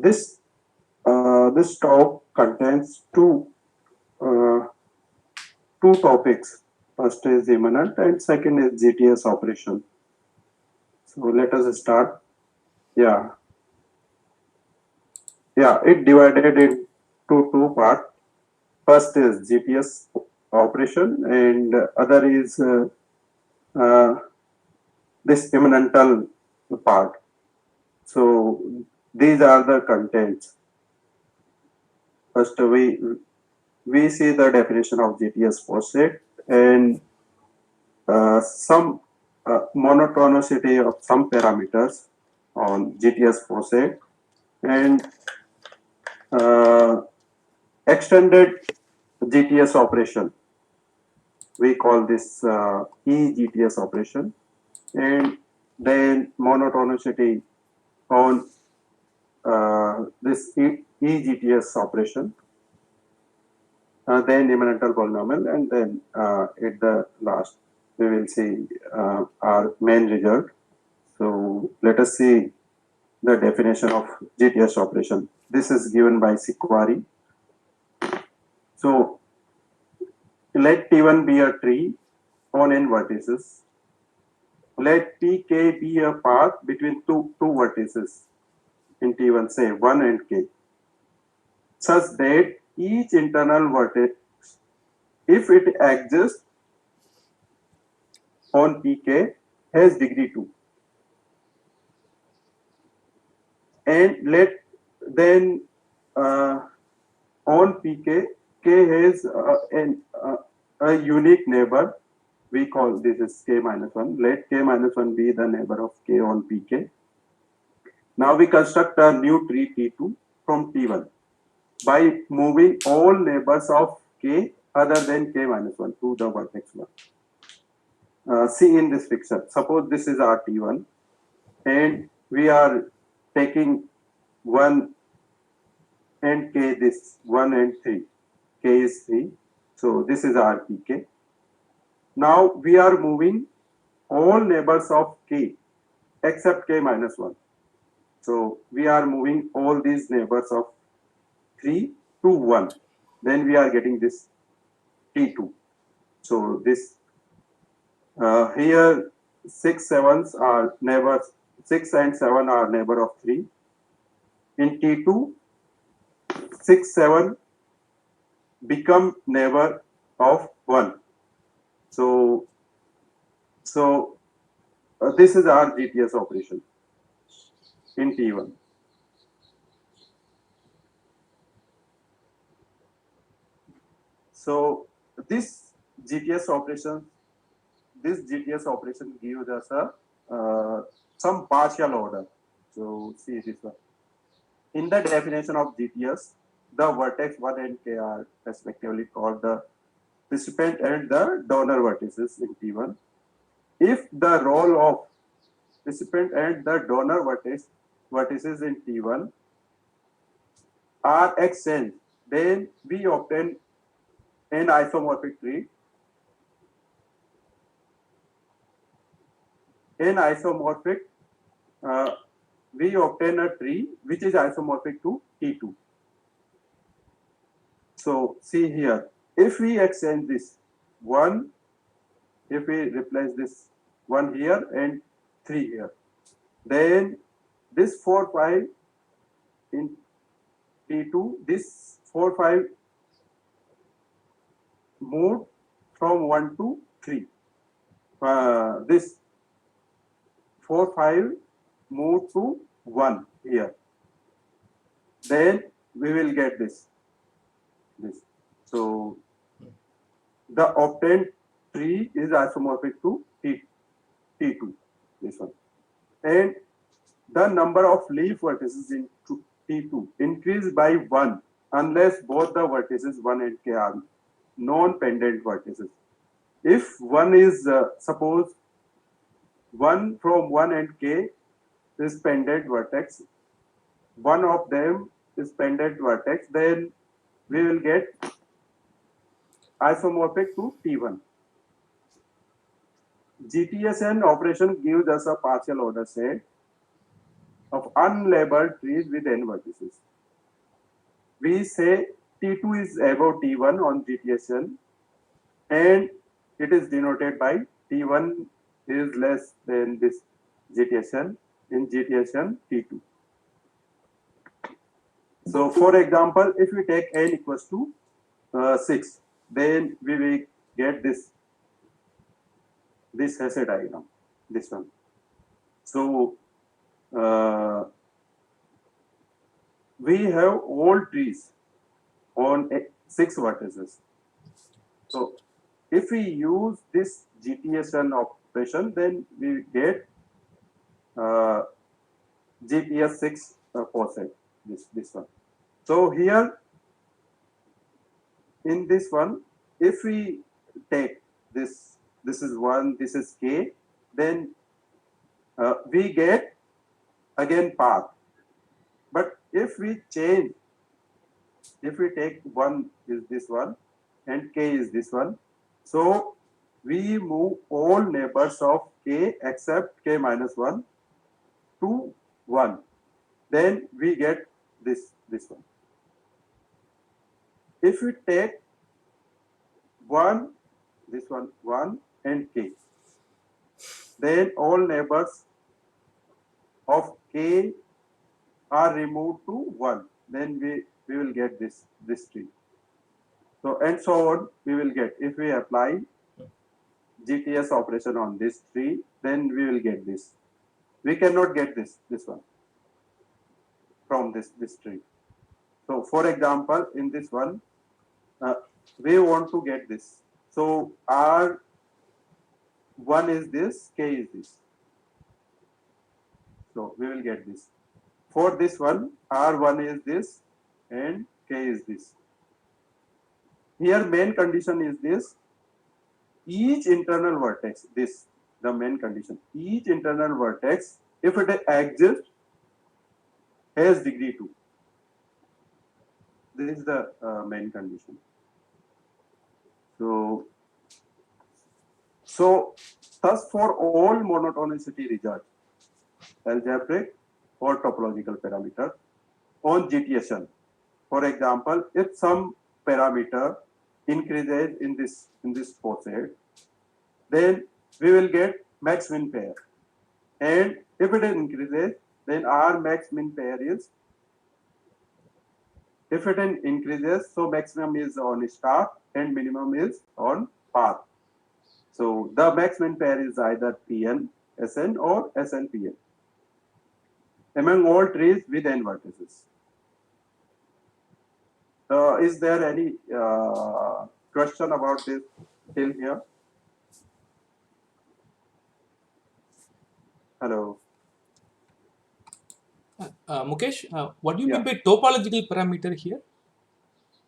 This talk contains uh, two topics. First is imminent and second is GTS operation. So let us start. Yeah, yeah. It divided into two parts. First is GTS operation, and other is uh, this imminental part. So these are the contents. First, we see the definition of GTS POSIX and some monotonicity of some parameters on GTS POSIX and uh, extended GTS operation. We call this eGTS operation, and then monotonicity on this eGTS operation, then immanental polynomial, and then at the last we will see our main result. So let us see the definition of GTS operation. This is given by Sikwari. So let T1 be a tree on n vertices. Let Pk be a path between two vertices in T1, say 1 and k, such that each internal vertex, if it exists on Pk, has degree 2. And let then on Pk, k has a unique neighbor. We call this is k minus 1. Let k minus 1 be the neighbor of k on Pk. Now we construct a new tree T2 from T1 by moving all neighbors of k other than k minus 1 to the vertex 1. See in this picture, suppose this is our T1 and we are taking 1 and k, this 1 and 3, k is 3. So this is our Pk. Now we are moving all neighbors of k except k minus 1. So we are moving all these neighbors of 3 to 1. Then we are getting this T2. So this here 6 sevens are neighbors, 6 and 7 are neighbor of 3. In T2, 6, 7 become neighbor of 1. So this is our GTS operation in T1. So this GTS operation, gives us a some partial order. So see this one. In the definition of GTS, the vertex 1 and k are respectively called the recipient and the donor vertices in T1. If the role of recipient and the donor vertices in T1 are exchanged, then we obtain an isomorphic tree. In isomorphic, we obtain a tree which is isomorphic to T2. So see here, if we exchange this 1, if we replace this 1 here and 3 here, then this 4, 5 in T2, this 4, 5 moved from 1 to 3. This 4, 5 moved to 1 here. Then we will get this. So the obtained tree is isomorphic to T2, this one. And the number of leaf vertices in T2 increase by 1 unless both the vertices 1 and k are non-pendant vertices. If one is, suppose 1 from 1 and k is pendant vertex, one of them is pendant vertex, then we will get isomorphic to T1. GTSN operation gives us a partial order set of unlabeled trees with n vertices. We say T2 is above T1 on GTSN, and it is denoted by T1 is less than this GTSN in GTSN T2. So, for example, if we take n equals to 6, then we will get this Hesse diagram, this one. So, we have all trees on 6 vertices. So, if we use this GTSN operation, then we get GTS 6 poset, this one. So, here in this one, if we take this is 1, this is k, then we get again path. But if we change, if we take 1 is this one and k is this one, so we move all neighbors of k except k minus 1 to 1. Then we get this one. If we take 1, this one 1 and k, then all neighbors of k are removed to 1. Then we will get this tree. So and so on we will get. If we apply GTS operation on this tree, then we will get this. We cannot get this one from this tree. So for example, in this one, we want to get this. So R1 is this, K is this. So we will get this. For this one, R1 is this and K is this. Here main condition is this. Each internal vertex, the main condition. Each internal vertex, if it exists, has degree 2. This is the main condition. So thus for all monotonicity results, algebraic or topological parameter on GTSN. For example, if some parameter increases in this poset, then we will get max min pair. And if it increases, then our max min pair is, if it increases, so maximum is on star and minimum is on path. So the max min pair is either Pn Sn or Sn Pn among all trees with n vertices. Is there any question about this till here? Hello. Mukesh, what do you mean by topological parameter here?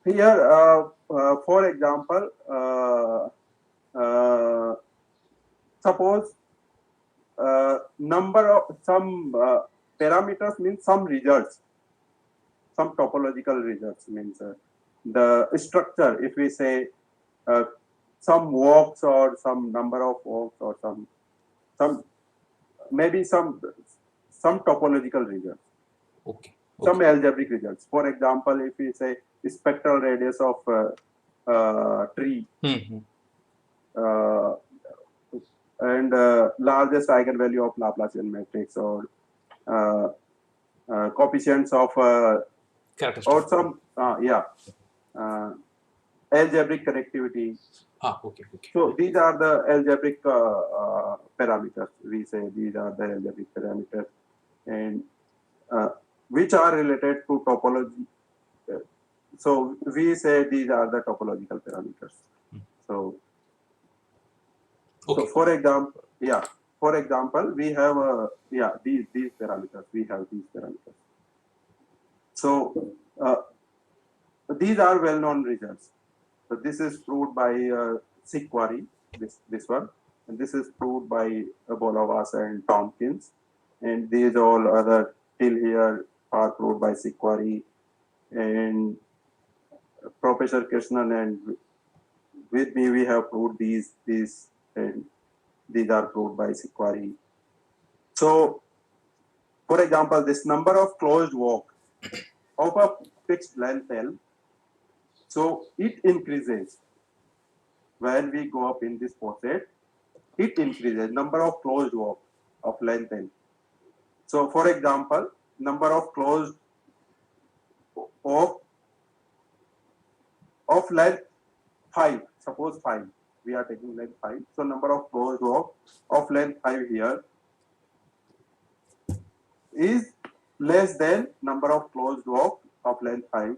Here, for example, suppose number of some parameters means some results, some topological results means the structure. If we say some walks or some number of walks or some maybe some topological results. Okay. Some algebraic results. For example, if we say spectral radius of tree and largest eigenvalue of Laplacian matrix or coefficients of or some algebraic connectivity. Okay. So these are the algebraic parameters. We say these are the algebraic parameters, and which are related to topology. So we say these are the topological parameters. So, so for example, we have these parameters. We have these parameters. So these are well-known results. So this is proved by Sikwari, this one, and this is proved by Bolavas and Tompkins, and these all other till here are proved by Sikwari and Professor Krishnan, and with me we have proved these and these are proved by Sikwari. So For example, this number of closed walk of a fixed length L, so it increases when we go up in this poset, it increases number of closed walk of length L. So for example, number of closed of length 5, suppose 5, we are taking length 5. So number of closed walk of length 5 here is less than number of closed walk of length 5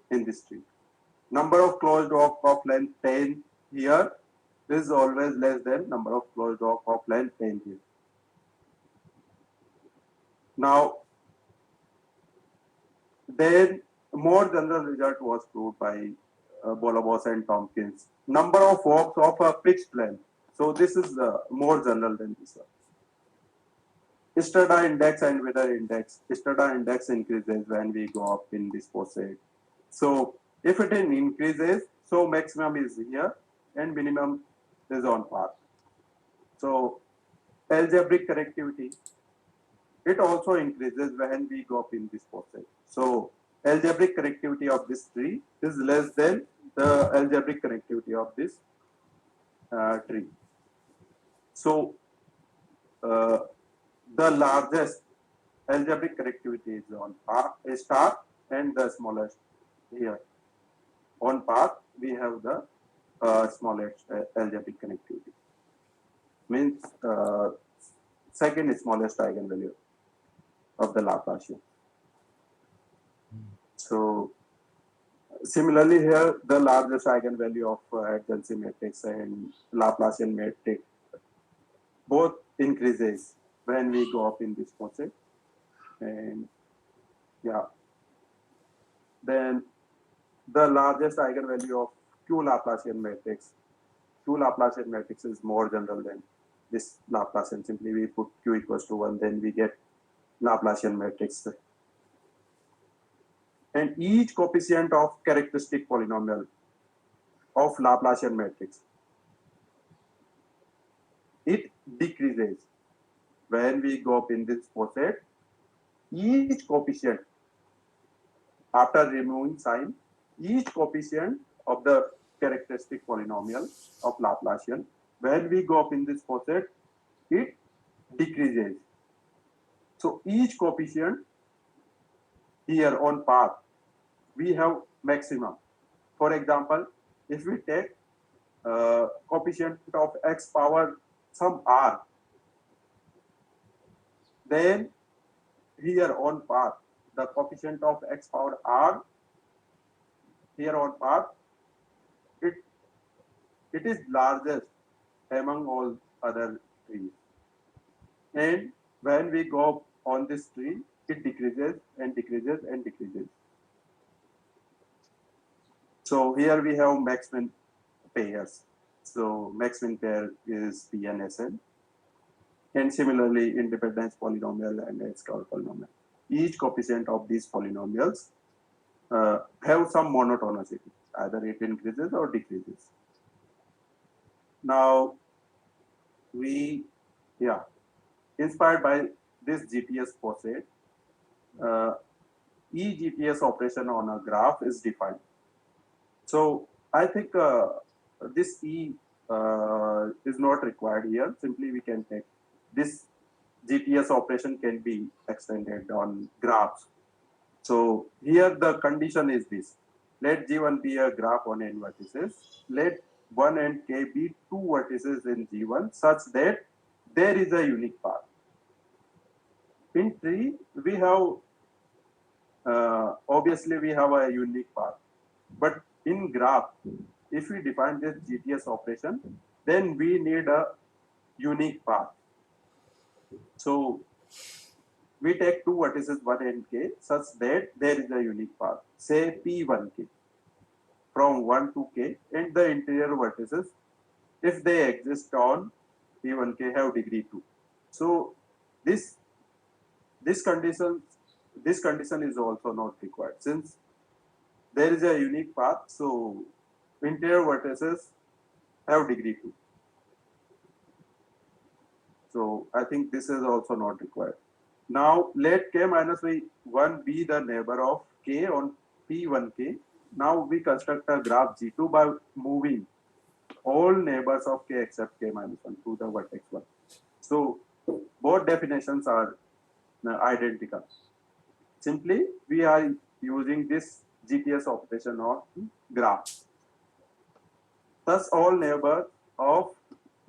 in this tree. Number of closed walk of length 10 here is always less than number of closed walk of length 10 here. Now, then more general result was proved by Bolobos and Tompkins. Number of walks of a fixed length. So this is more general than this one. Strata index and Wither index. Strata index increases when we go up in this poset. So if it increases, so maximum is here and minimum is on path. So algebraic connectivity, it also increases when we go up in this poset. So algebraic connectivity of this tree is less than the algebraic connectivity of this tree. So the largest algebraic connectivity is on path, a star, and the smallest here. On path, we have the smallest algebraic connectivity. Means second smallest eigenvalue of the Laplacian. So similarly here, the largest eigenvalue of adjacency matrix and Laplacian matrix both increases when we go up in this poset. And yeah, then the largest eigenvalue of Q Laplacian matrix. Q Laplacian matrix is more general than this Laplacian. Simply we put Q equals to 1, then we get Laplacian matrix. And each coefficient of characteristic polynomial of Laplacian matrix, it decreases when we go up in this poset. Each coefficient, after removing sign, each coefficient of the characteristic polynomial of Laplacian, when we go up in this poset, it decreases. So each coefficient here on path, we have maximum. For example, if we take coefficient of x power some r, then here on path, the coefficient of x power r here on path, it is largest among all other trees. And when we go on this tree, it decreases and decreases and decreases. So here we have max-min pairs. So max-min pair is P and Sn. And similarly, independence polynomial and X-star polynomial. Each coefficient of these polynomials have some monotonicity. Either it increases or decreases. Now, inspired by this GPS poset, E-GPS operation on a graph is defined. So I think this E is not required here. Simply we can take this GPS operation can be extended on graphs. So here the condition is this. Let G1 be a graph on n vertices. Let 1 and k be two vertices in G1 such that there is a unique path. In tree, we have, obviously we have a unique path. But in graph, if we define this GTS operation, then we need a unique path. So we take two vertices 1 and k such that there is a unique path. Say P1k from 1 to k, and the interior vertices, if they exist on P1k, have degree 2. So this condition is also not required since there is a unique path. So interior vertices have degree 2. So I think this is also not required. Now let k minus 1 be the neighbor of k on P1k. Now we construct a graph G2 by moving all neighbors of k except k minus 1 to the vertex 1. So both definitions are identical. Simply, we are using this GTS operation on graph. Thus, all neighbors of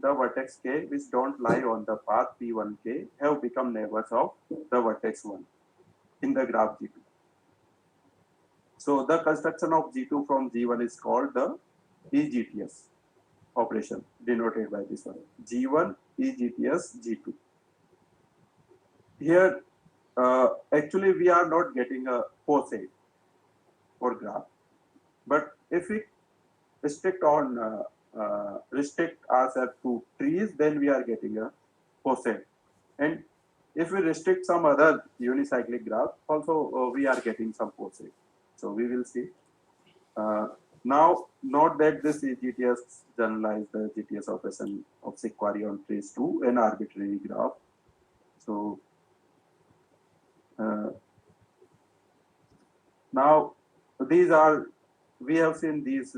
the vertex k which don't lie on the path P1k have become neighbors of the vertex 1 in the graph G2. So the construction of G2 from G1 is called the EGTS operation, denoted by this one. G1 EGTS G2. Here, actually, we are not getting a poset or graph, but if we restrict ourselves to trees, then we are getting a poset. And if we restrict some other unicyclic graph, also we are getting some poset. So we will see. Now, note that this GTS generalized the GTS operation of sequari on trees to an arbitrary graph. So now these are, we have seen these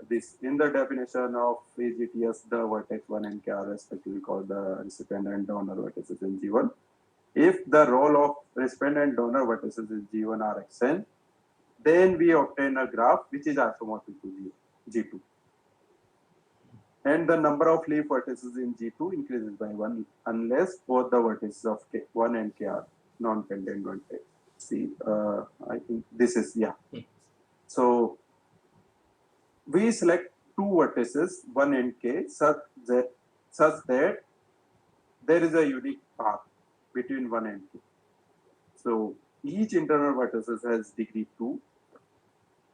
this in the definition of EGTS, the vertex 1 and k are respectively called the recipient and donor vertices in G1. If the role of recipient and donor vertices in G1 are Xn, then we obtain a graph which is isomorphic to G2. And the number of leaf vertices in G2 increases by 1 unless both the vertices of K1 and K are non-pendant vertex. See, I think this is, yeah. So we select two vertices, 1 and K, such that there is a unique path between 1 and K. So each internal vertices has degree 2.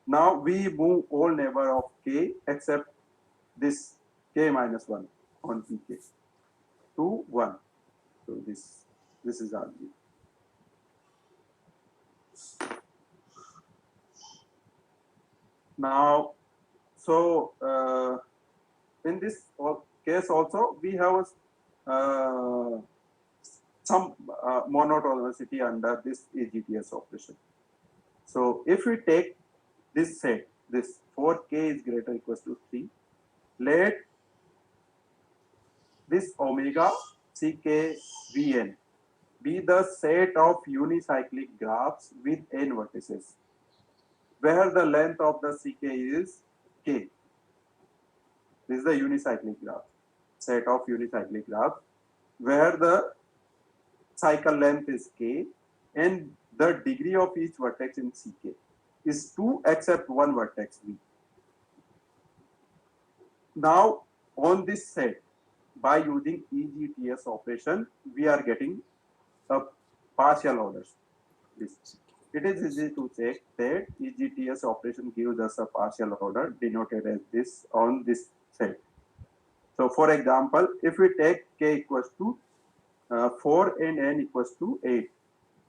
Now we move all neighbor of K except this K minus 1 on Pk to 1. So this is our view. Now, so in this case also we have some monotonicity under this EGTS operation. So if we take this set, this 4k is greater equals to 3, let this omega ck vn be the set of unicyclic graphs with n vertices, where the length of the ck is k. This is the unicyclic graph, set of unicyclic graphs, where the cycle length is k and the degree of each vertex in ck is 2 except one vertex v. Now, on this set, by using EGTS operation, we are getting a partial orders. It is easy to check that EGTS operation gives us a partial order denoted as this on this set. So, for example, if we take k equals to 4 and n equals to 8,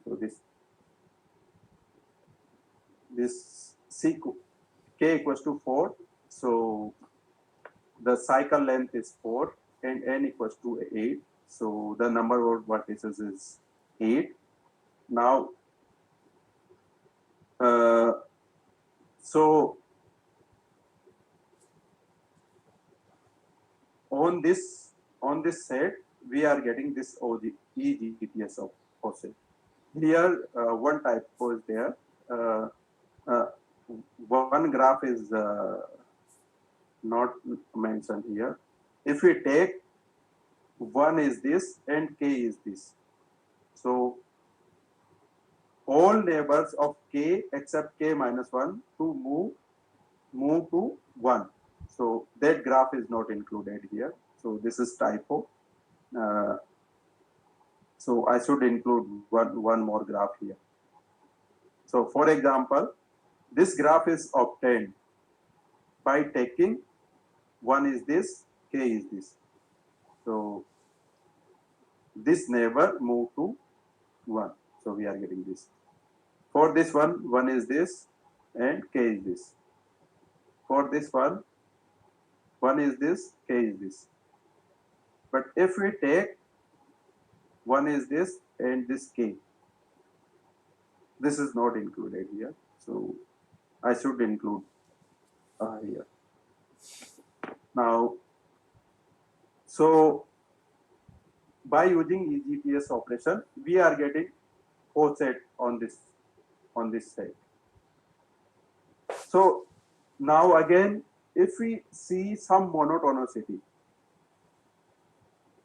so this k equals to 4, so the cycle length is 4 and n equals to 8, so the number of vertices is 8. Now, so on this set, we are getting this EGTS of offset. Here, one typo is there. One graph is not mentioned here. If we take 1 is this and k is this, so all neighbors of k except k minus 1 to move to 1. So that graph is not included here. So this is typo. So I should include one more graph here. So for example, this graph is obtained by taking 1 is this, k is this. So this neighbor move to 1. So we are getting this. For this one, 1 is this and k is this. For this one, 1 is this, k is this. But if we take one is this and this k. This is not included here, so I should include here. Now, so by using EGTS operation, we are getting 4 set on this set. So now again, if we see some monotonicity,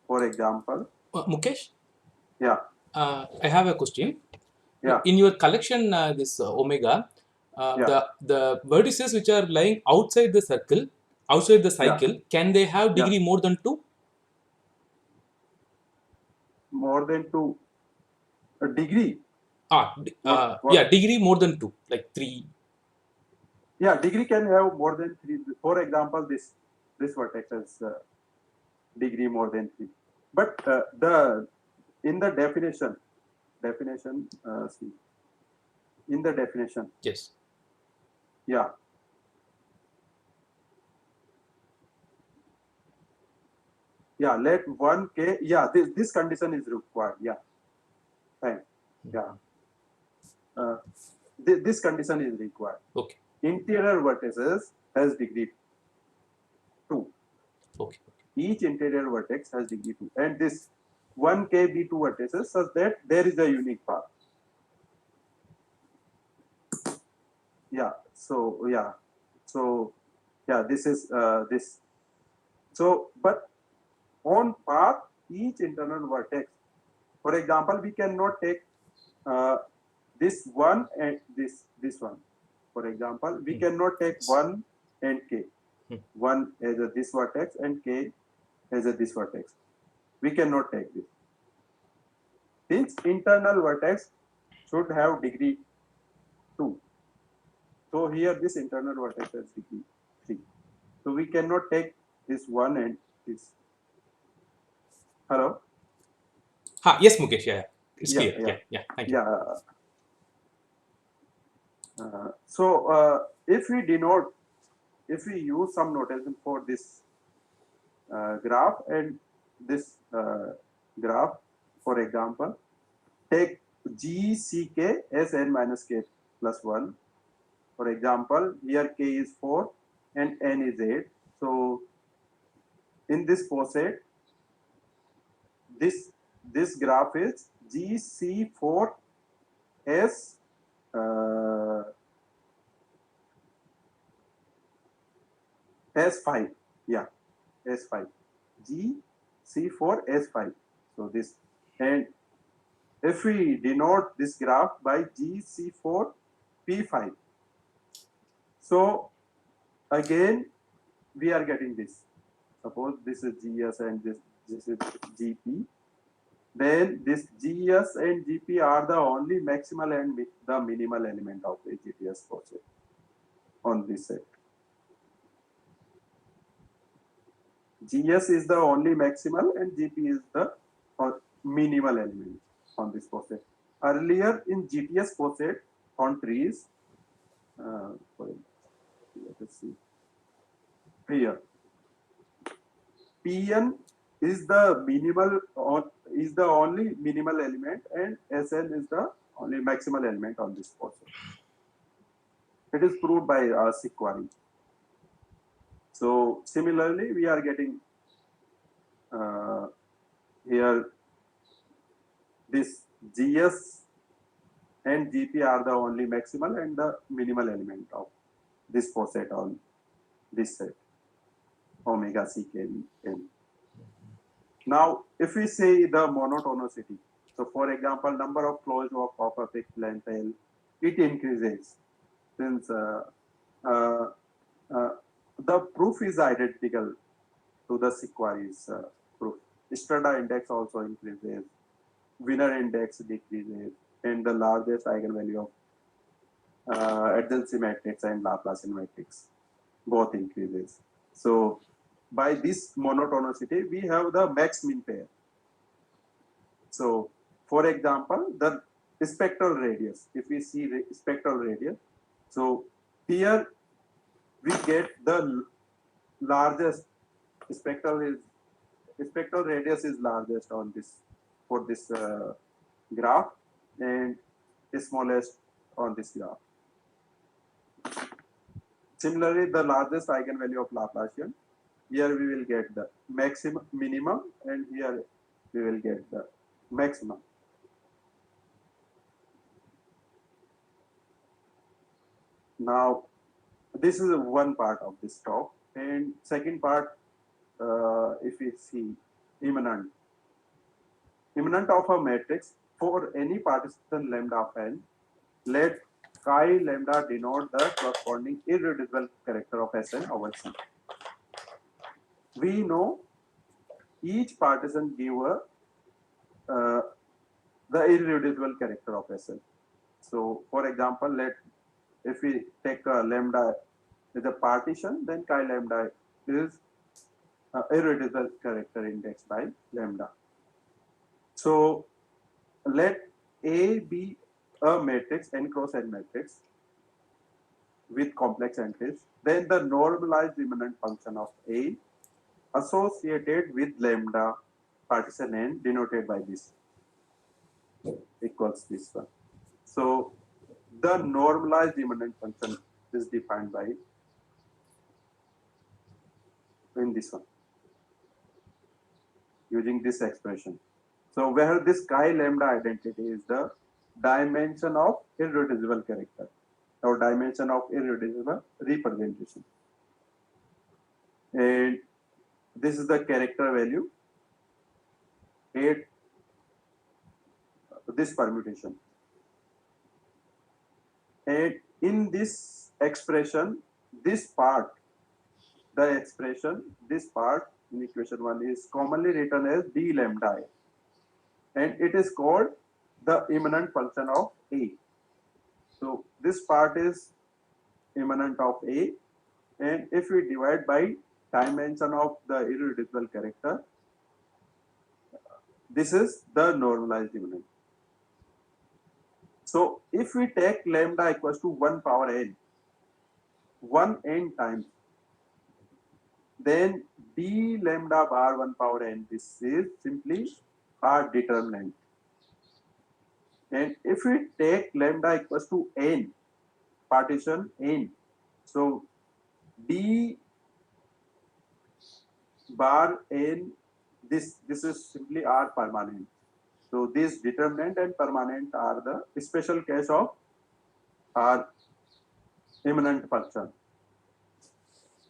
for example, Mukesh, yeah, I have a question. yeah, In your collection, this omega, yeah, the vertices which are lying outside the circle, outside the cycle, can they have yeah, degree more than 2? more than 2 a degree. What? Yeah, degree more than 2, like 3. Yeah, degree can have more than 3. For example, this vertex has degree more than 3. But the in the definition, see, in the definition, Yes. yeah, yeah, let 1k, yeah, this condition is required. Yeah, fine. Yeah, this condition is required. Okay. Interior vertices has degree 2. Okay. Each interior vertex has degree 2, and this 1k be 2 vertices such that there is a unique path. Yeah, so yeah, so yeah, this is this. So, but on path, each internal vertex, for example, we cannot take this one and this one. For example, we cannot take 1 and k. 1 as a this vertex and k as a this vertex. We cannot take this. Since internal vertex should have degree 2. So here this internal vertex has degree 3. So we cannot take this 1 and this. Hello? Yes, Mukesh. Yeah. It's Yeah, clear. Yeah. Thank you. yeah. So if we use some notation for this graph and this graph, for example, take GCK as n minus k plus 1. For example, here k is 4 and n is 8. So in this poset, this graph is GC4 as S5. Yeah, S5. GC4 S5. So this, and if we denote this graph by GC4 P5, so again we are getting this. Suppose this is GS and this is GP. Then this GS and GP are the only maximal and the minimal element of AGTS poset on this set. GS is the only maximal and GP is the minimal element on this poset. Earlier in GTS poset on trees, let us see here. Pn is the minimal or is the only minimal element and Sn is the only maximal element on this poset. It is proved by Sequari. So similarly, we are getting here this GS and GP are the only maximal and the minimal element of this poset on this set, omega CKN. Now, if we say the monotonicity, so for example, number of closed walk of a fixed length L, it increases since the proof is identical to the Sequari's proof. Strata index also increases, Wiener index decreases, and the largest eigenvalue of adjacency matrix and Laplacian matrix both increases. So by this monotonicity, we have the max-min pair. So for example, the spectral radius, if we see the spectral radius, so here we get the largest spectral radius is largest on this for this graph and smallest on this graph. Similarly, the largest eigenvalue of Laplacian, here we will get the maximum, minimum, and here we will get the maximum. Now, this is one part of this talk, and second part, if we see immanent of a matrix for any partition lambda of n, let chi lambda denote the corresponding irreducible character of Sn over C. We know each partition give the irreducible character of Sn. So, for example, if we take a lambda as a partition, then chi lambda is irreducible character indexed by lambda. So, let A be a matrix, n cross n matrix with complex entries, then the normalized immanent function of A associated with lambda partition n denoted by this equals this one. So, the normalized immanent function is defined by in this one using this expression. So, where this chi lambda identity is the dimension of irreducible character or dimension of irreducible representation, and this is the character value at this permutation. And in this expression, this part in equation 1 is commonly written as d lambda a, and it is called the immanent function of A. So this part is immanent of A, and if we divide by dimension of the irreducible character, this is the normalized immanent. So if we take lambda equals to 1 power n, 1 n times, then d lambda bar 1 power n, this is simply our determinant. And if we take lambda equals to n, partition n, so d bar n, this is simply our permanent. So this determinant and permanent are the special case of our immanent function.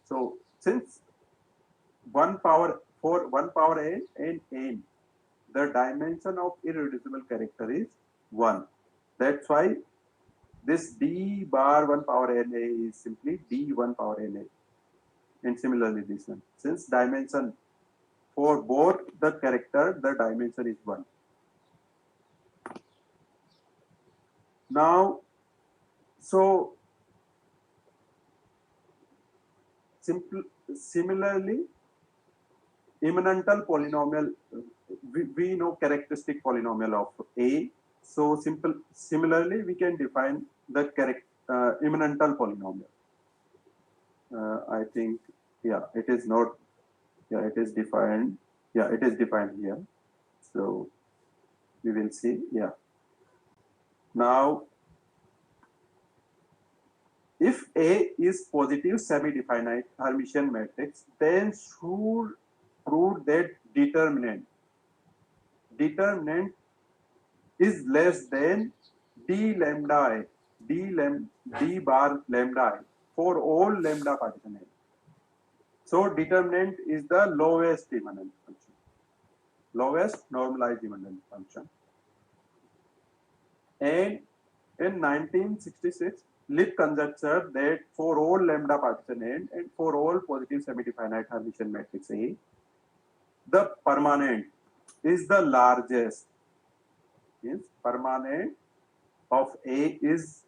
So since 1 power n and n, the dimension of irreducible character is 1. That's why this d bar 1 power n a is simply d 1 power n a. And similarly this one, since dimension for both the character, the dimension is 1. Now, so similarly, immanental polynomial, we know characteristic polynomial of A. So similarly, we can define the immanental polynomial. I think, yeah, it is not, yeah, it is defined. Yeah, it is defined here. So we will see, yeah. Now, if A is positive semi-definite Hermitian matrix, then should prove that determinant is less than d lambda I, d bar lambda I for all lambda partition A. So determinant is the lowest immanent function, lowest normalized immanent function. And in 1966, Lipp conjectured that for all lambda partition N and for all positive semi-definite Hermitian matrix A, the permanent is the largest. Means permanent of A is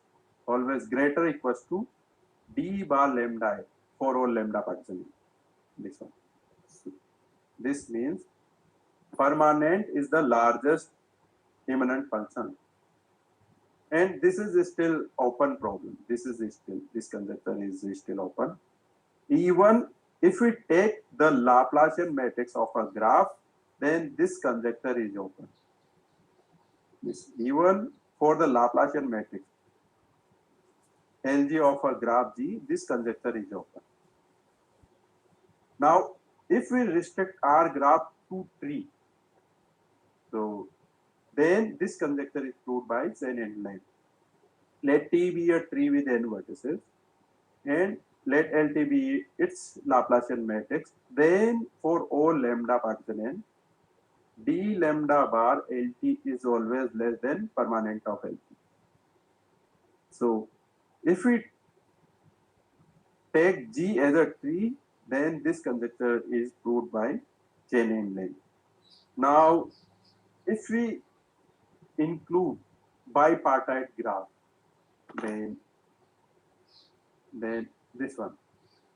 always greater or equals to d bar lambda I for all lambda partition A. This one. So this means permanent is the largest immanent function. And this is still open problem. This conjecture is still open. Even if we take the Laplacian matrix of a graph, then this conjecture is open. This even for the Laplacian matrix Lg of a graph G, this conjecture is open. Now, if we restrict our graph to tree, so then this conjecture is proved by chain end line. Let T be a tree with n vertices, and let Lt be its Laplacian matrix. Then for all lambda partition n, d lambda bar Lt is always less than permanent of Lt. So if we take G as a tree, then this conjecture is proved by chain end line. Now, if we include bipartite graph, then this one,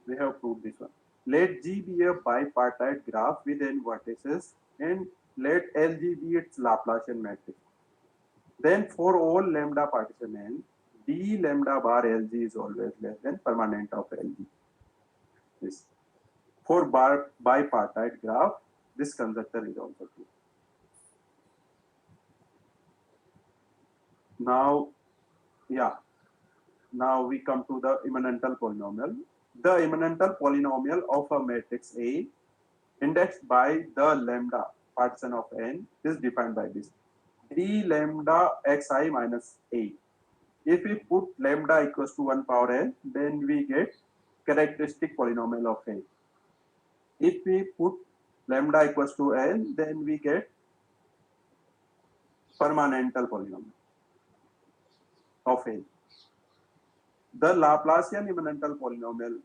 we have proved this one. Let G be a bipartite graph with n vertices and let Lg be its Laplacian matrix. Then for all lambda partition n, d lambda bar Lg is always less than permanent of Lg. This. For bipartite graph, this conjecture is also true. Now, now we come to the immanental polynomial. The immanental polynomial of a matrix A indexed by the lambda partition of n is defined by this: d lambda xi minus a. If we put lambda equals to 1 power n, then we get characteristic polynomial of A. If we put lambda equals to n, then we get permanental polynomial of A. The Laplacian immanental polynomial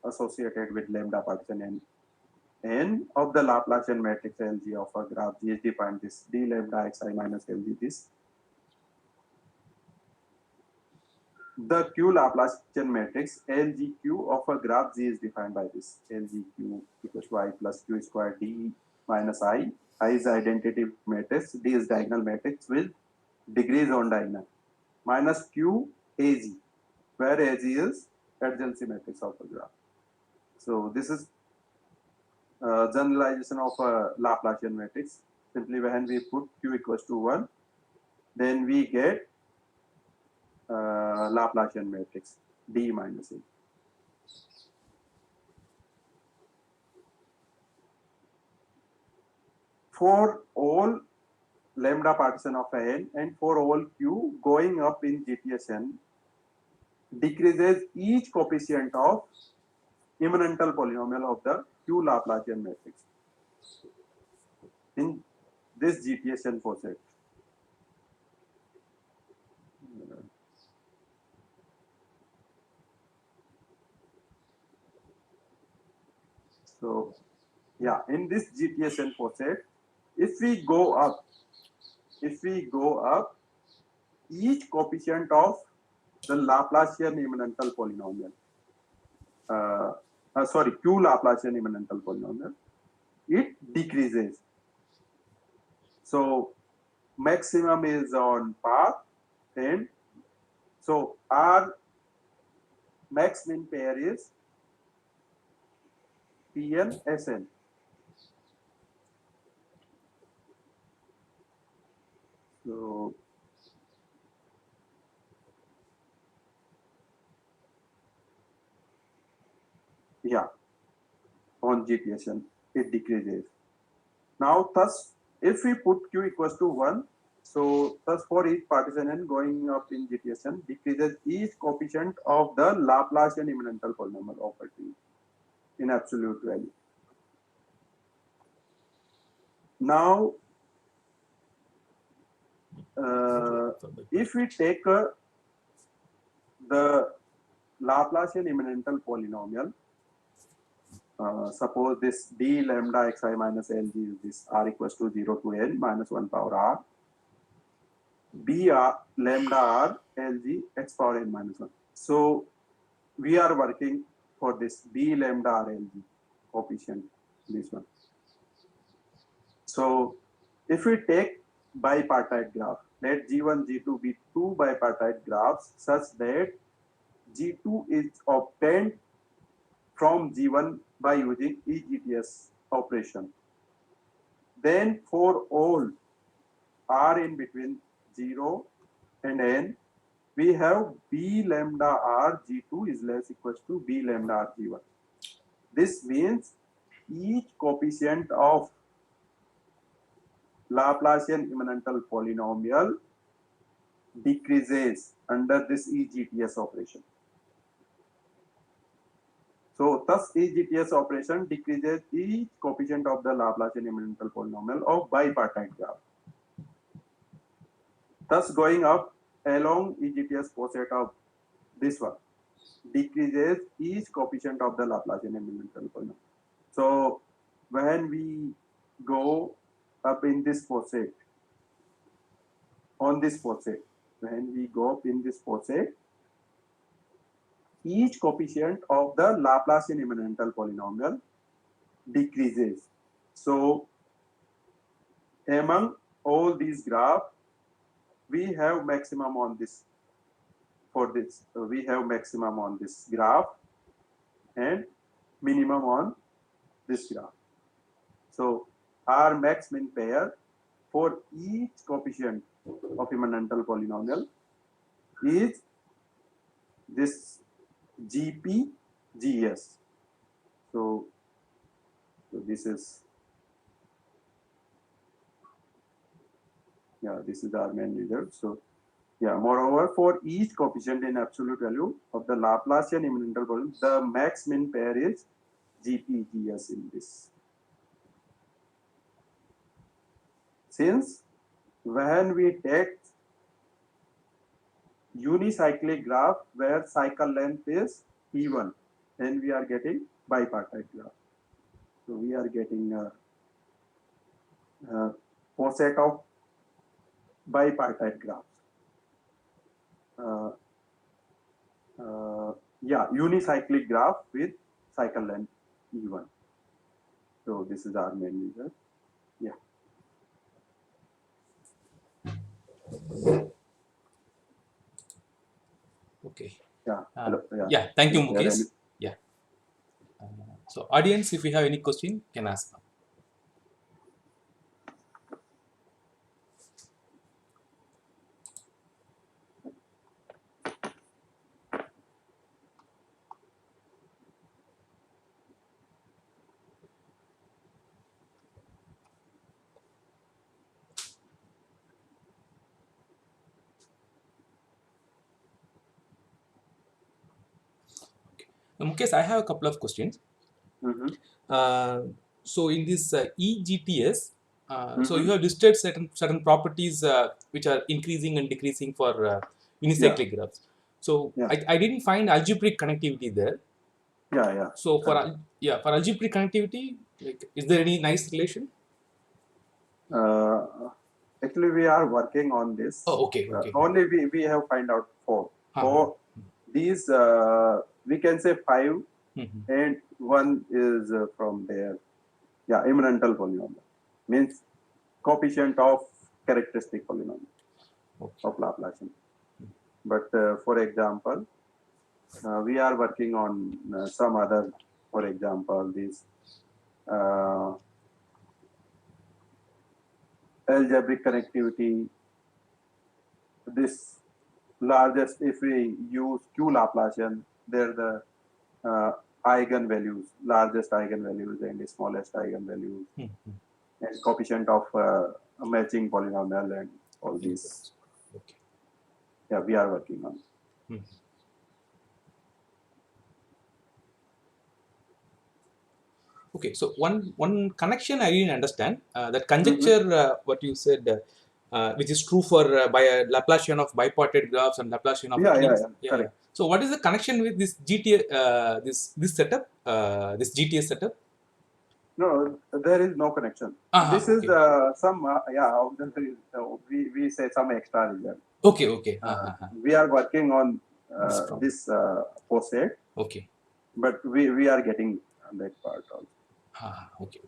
associated with lambda partition n of the Laplacian matrix Lg of a graph G is defined this: d lambda xi minus Lg this. The Q Laplacian matrix LGQ of a graph G is defined by this: LGQ equals to I plus Q square D minus I. I is identity matrix, D is diagonal matrix with degrees on diagonal, minus Q AG, where AG is adjacency matrix of a graph. So this is generalization of a Laplacian matrix. Simply when we put Q equals to 1, then we get Laplacian matrix D minus A. For all lambda partition of n and for all q going up in GTSN decreases each coefficient of immanental polynomial of the Q Laplacian matrix in this GTSN set. So, yeah, in this GTSN set, if we go up, each coefficient of the Laplacian immanental polynomial, Q Laplacian immanental polynomial, it decreases. So maximum is on path, and so our max min pair is Pn Sn. So yeah, on GTSN it decreases. Now thus if we put Q equals to 1, so thus for each partition n going up in GTSN decreases each coefficient of the Laplacian immanental polynomial of a T in absolute value. Now if we take the Laplacian immanental polynomial, suppose this d lambda xi minus Lg is this r equals to 0 to n minus 1 power r, b r lambda r Lg x power n minus 1. So we are working for this b lambda r Lg coefficient, this one. So if we take bipartite graph, let G1, G2 be two bipartite graphs such that G2 is obtained from G1 by using EGTS operation. Then for all r in between 0 and n, we have b lambda r g2 is less equals to b lambda r g1. This means each coefficient of Laplacian immanential polynomial decreases under this EGTS operation. So thus EGTS operation decreases each coefficient of the Laplacian immanential polynomial of bipartite graph. Thus going up along EGTS coset of this one decreases each coefficient of the Laplacian immanential polynomial. So when we go up in this coset, on this coset, when we go up in this coset, each coefficient of the Laplacian immanential polynomial decreases. So among all these graphs, we have maximum on this. For this, we have maximum on this graph and minimum on this graph. So our max min pair for each coefficient of immanential polynomial is this GP GS. So this is, yeah, this is our main result. So yeah, moreover, for each coefficient in absolute value of the Laplacian immanential polynomial, the max min pair is GP GS in this. Since when we take unicyclic graph where cycle length is even, then we are getting bipartite graph. So we are getting a coset of bipartite graphs. Yeah, unicyclic graph with cycle length even. So this is our main result. Yeah. Okay. Yeah. Hello. Yeah. Thank you, Is there Mukesh. any- Yeah. So, audience, if you have any question, can ask now. Mukesh, I have a couple of questions. Mhm. So in this EGTS, so you Mhm. have listed certain properties which are increasing and decreasing for unicyclic graphs. So Yeah. I didn't find algebraic connectivity there. Yeah. So for for algebraic connectivity, like, is there any nice relation? Actually, we are working on this. Oh, okay. Only we have find out four. Huh. For these, we can say five, Mhm. and one is from there. Yeah, immanential polynomial means coefficient of characteristic polynomial Okay. of Laplacian. But for example, we are working on some other. For example, this algebraic connectivity. This largest, if we use Q Laplacian, they're the eigenvalues, largest eigenvalues and the smallest eigenvalues, Mhm. and coefficient of a matching polynomial and all these. Okay. Yeah, we are working on. Mhm. Okay, so one connection I didn't understand, that conjecture what you said, which is true for by a Laplacian of bipartite graphs and Laplacian of Yeah, correct. So what is the connection with this GT this setup, this GTS setup? No, there is no connection. This is Okay. some we say some extra result. Okay. We are working on This problem. this coset, Okay. but we are getting that part also. Okay.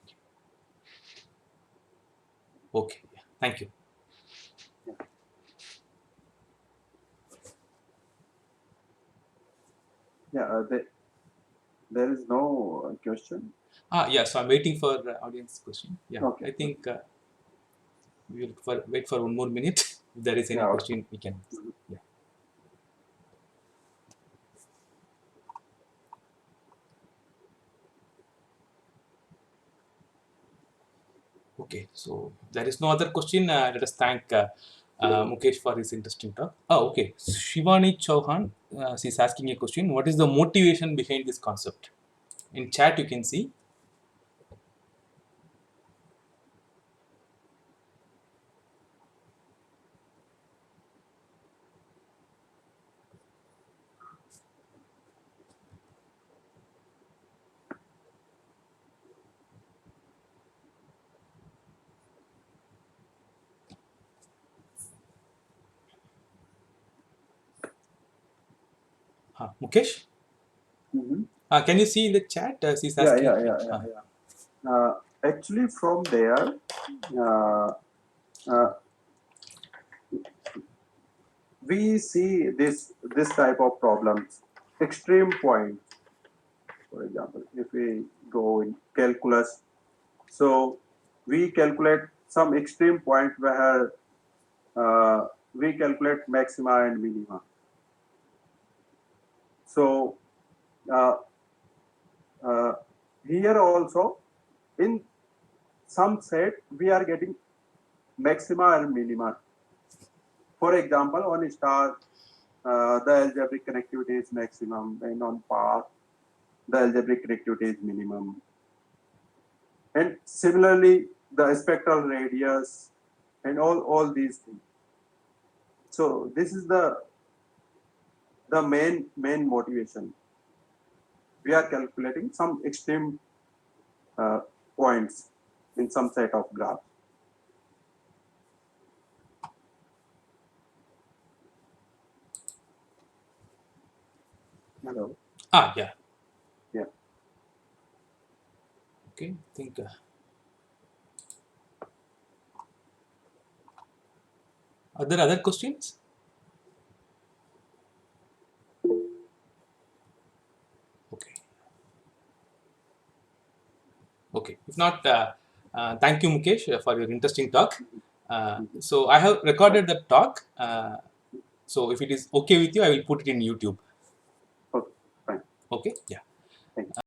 Okay. Yeah. Thank you. Yeah, there is no question. Yeah. So I'm waiting for audience question. Yeah. Okay. I think We will wait for one more minute. If there is any Yeah. question, we can. Yeah. Okay, so there is no other question. Let us thank Mukesh for his interesting talk. Oh, okay. Shivani Chauhan, she's asking a question. What is the motivation behind this concept? In chat, you can see. Mukesh, Mhm. can you see in the chat? She's Yeah, asking. yeah, yeah, yeah, yeah. Actually, from there, uh, uh, we see this type of problems, extreme points. For example, if we go in calculus, so we calculate some extreme point where we calculate maxima and minima. So uh, uh, here also in some set we are getting maxima and minima. For example, on star, the algebraic connectivity is maximum, and on path, the algebraic connectivity is minimum. And similarly, the spectral radius and all these things. So this is the main motivation. We are calculating some extreme uh, points in some set of graphs. Hello. Yeah. Yeah. Okay, I think. Are there other questions? Okay. Okay. If not, thank you, Mukesh, for your interesting talk. So I have recorded the talk. So if it is okay with you, I will put it in YouTube. Okay. Fine. Okay. Yeah. Thank you.